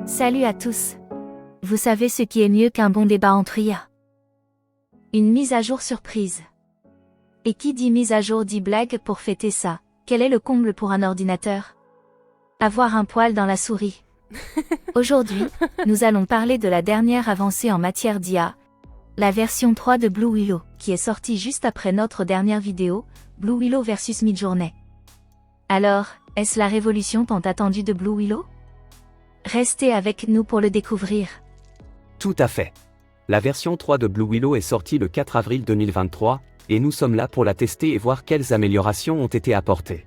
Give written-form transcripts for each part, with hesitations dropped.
Salut à tous. Vous savez ce qui est mieux qu'un bon débat entre IA? Une mise à jour surprise. Et qui dit mise à jour dit blague pour fêter ça. Quel est le comble pour un ordinateur? Avoir un poil dans la souris. Aujourd'hui, nous allons parler de la dernière avancée en matière d'IA, la version 3 de Blue Willow, qui est sortie juste après notre dernière vidéo, Blue Willow versus Midjourney. Alors, est-ce la révolution tant attendue de Blue Willow? Restez avec nous pour le découvrir. Tout à fait. La version 3 de Blue Willow est sortie le 4 avril 2023, et nous sommes là pour la tester et voir quelles améliorations ont été apportées.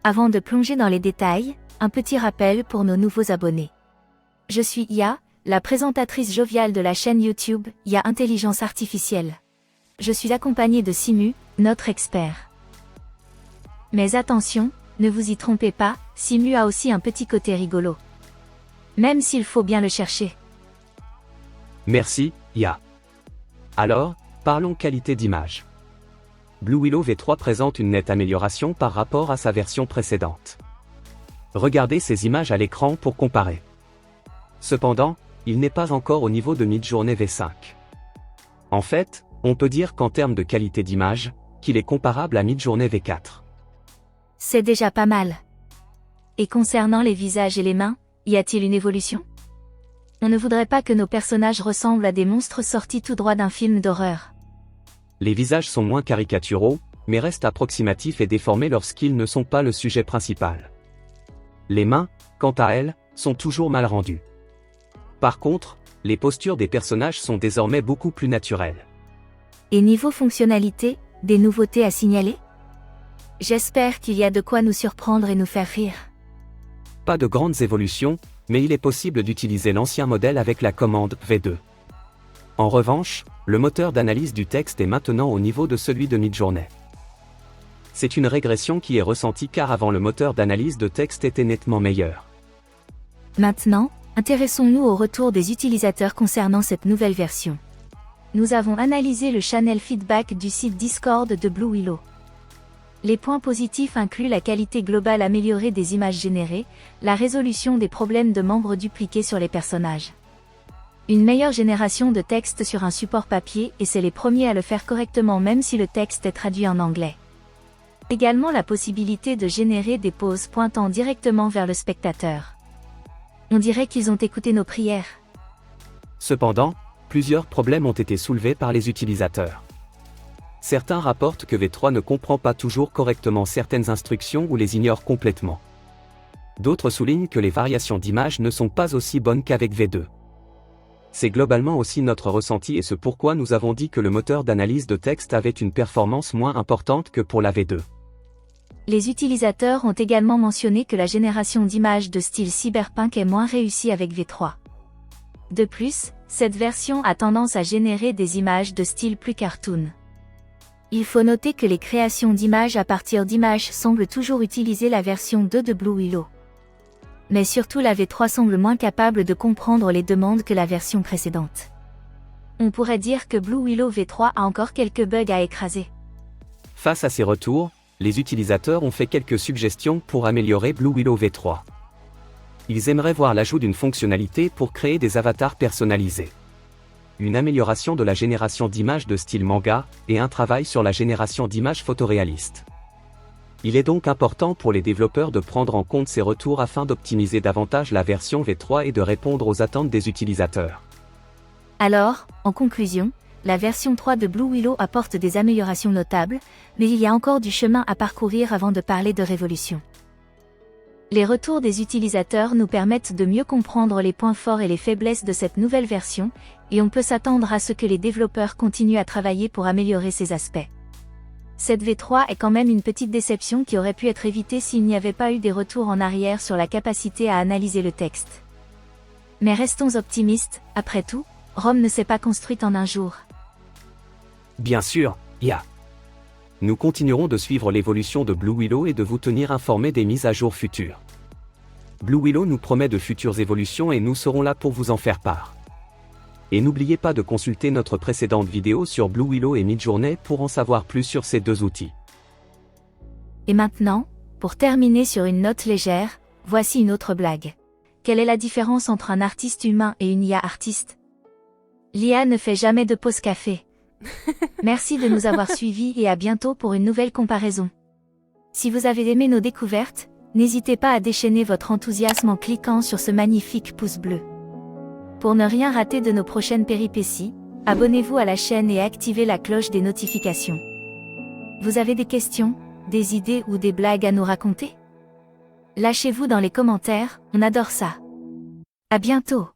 Avant de plonger dans les détails, un petit rappel pour nos nouveaux abonnés. Je suis IA, la présentatrice joviale de la chaîne YouTube IA Intelligence Artificielle. Je suis accompagnée de Simu, notre expert. Mais attention, ne vous y trompez pas, Simu a aussi un petit côté rigolo. Même s'il faut bien le chercher. Merci, IA. Alors, parlons qualité d'image. Blue Willow V3 présente une nette amélioration par rapport à sa version précédente. Regardez ces images à l'écran pour comparer. Cependant, il n'est pas encore au niveau de Midjourney V5. En fait, on peut dire qu'en termes de qualité d'image, qu'il est comparable à Midjourney V4. C'est déjà pas mal. Et concernant les visages et les mains, y a-t-il une évolution? On ne voudrait pas que nos personnages ressemblent à des monstres sortis tout droit d'un film d'horreur. Les visages sont moins caricaturaux, mais restent approximatifs et déformés lorsqu'ils ne sont pas le sujet principal. Les mains, quant à elles, sont toujours mal rendues. Par contre, les postures des personnages sont désormais beaucoup plus naturelles. Et niveau fonctionnalité, des nouveautés à signaler? J'espère qu'il y a de quoi nous surprendre et nous faire rire. Pas de grandes évolutions, mais il est possible d'utiliser l'ancien modèle avec la commande V2. En revanche, le moteur d'analyse du texte est maintenant au niveau de celui de Midjourney. C'est une régression qui est ressentie car avant le moteur d'analyse de texte était nettement meilleur. Maintenant, intéressons-nous au retour des utilisateurs concernant cette nouvelle version. Nous avons analysé le channel feedback du site Discord de Blue Willow. Les points positifs incluent la qualité globale améliorée des images générées, la résolution des problèmes de membres dupliqués sur les personnages. Une meilleure génération de texte sur un support papier et c'est les premiers à le faire correctement même si le texte est traduit en anglais. Également la possibilité de générer des poses pointant directement vers le spectateur. On dirait qu'ils ont écouté nos prières. Cependant, plusieurs problèmes ont été soulevés par les utilisateurs. Certains rapportent que V3 ne comprend pas toujours correctement certaines instructions ou les ignore complètement. D'autres soulignent que les variations d'images ne sont pas aussi bonnes qu'avec V2. C'est globalement aussi notre ressenti et c'est pourquoi nous avons dit que le moteur d'analyse de texte avait une performance moins importante que pour la V2. Les utilisateurs ont également mentionné que la génération d'images de style cyberpunk est moins réussie avec V3. De plus, cette version a tendance à générer des images de style plus cartoon. Il faut noter que les créations d'images à partir d'images semblent toujours utiliser la version 2 de Blue Willow. Mais surtout la V3 semble moins capable de comprendre les demandes que la version précédente. On pourrait dire que Blue Willow V3 a encore quelques bugs à écraser. Face à ces retours, les utilisateurs ont fait quelques suggestions pour améliorer Blue Willow V3. Ils aimeraient voir l'ajout d'une fonctionnalité pour créer des avatars personnalisés. Une amélioration de la génération d'images de style manga, et un travail sur la génération d'images photoréalistes. Il est donc important pour les développeurs de prendre en compte ces retours afin d'optimiser davantage la version V3 et de répondre aux attentes des utilisateurs. Alors, en conclusion, la version 3 de Blue Willow apporte des améliorations notables, mais il y a encore du chemin à parcourir avant de parler de révolution. Les retours des utilisateurs nous permettent de mieux comprendre les points forts et les faiblesses de cette nouvelle version, et on peut s'attendre à ce que les développeurs continuent à travailler pour améliorer ces aspects. Cette V3 est quand même une petite déception qui aurait pu être évitée s'il n'y avait pas eu des retours en arrière sur la capacité à analyser le texte. Mais restons optimistes, après tout, Rome ne s'est pas construite en un jour. Bien sûr, IA. Nous continuerons de suivre l'évolution de Blue Willow et de vous tenir informés des mises à jour futures. Blue Willow nous promet de futures évolutions et nous serons là pour vous en faire part. Et n'oubliez pas de consulter notre précédente vidéo sur Blue Willow et Midjourney pour en savoir plus sur ces deux outils. Et maintenant, pour terminer sur une note légère, voici une autre blague. Quelle est la différence entre un artiste humain et une IA artiste? L'IA ne fait jamais de pause café. Merci de nous avoir suivis et à bientôt pour une nouvelle comparaison. Si vous avez aimé nos découvertes, n'hésitez pas à déchaîner votre enthousiasme en cliquant sur ce magnifique pouce bleu. Pour ne rien rater de nos prochaines péripéties, abonnez-vous à la chaîne et activez la cloche des notifications. Vous avez des questions, des idées ou des blagues à nous raconter? Lâchez-vous dans les commentaires, on adore ça. À bientôt!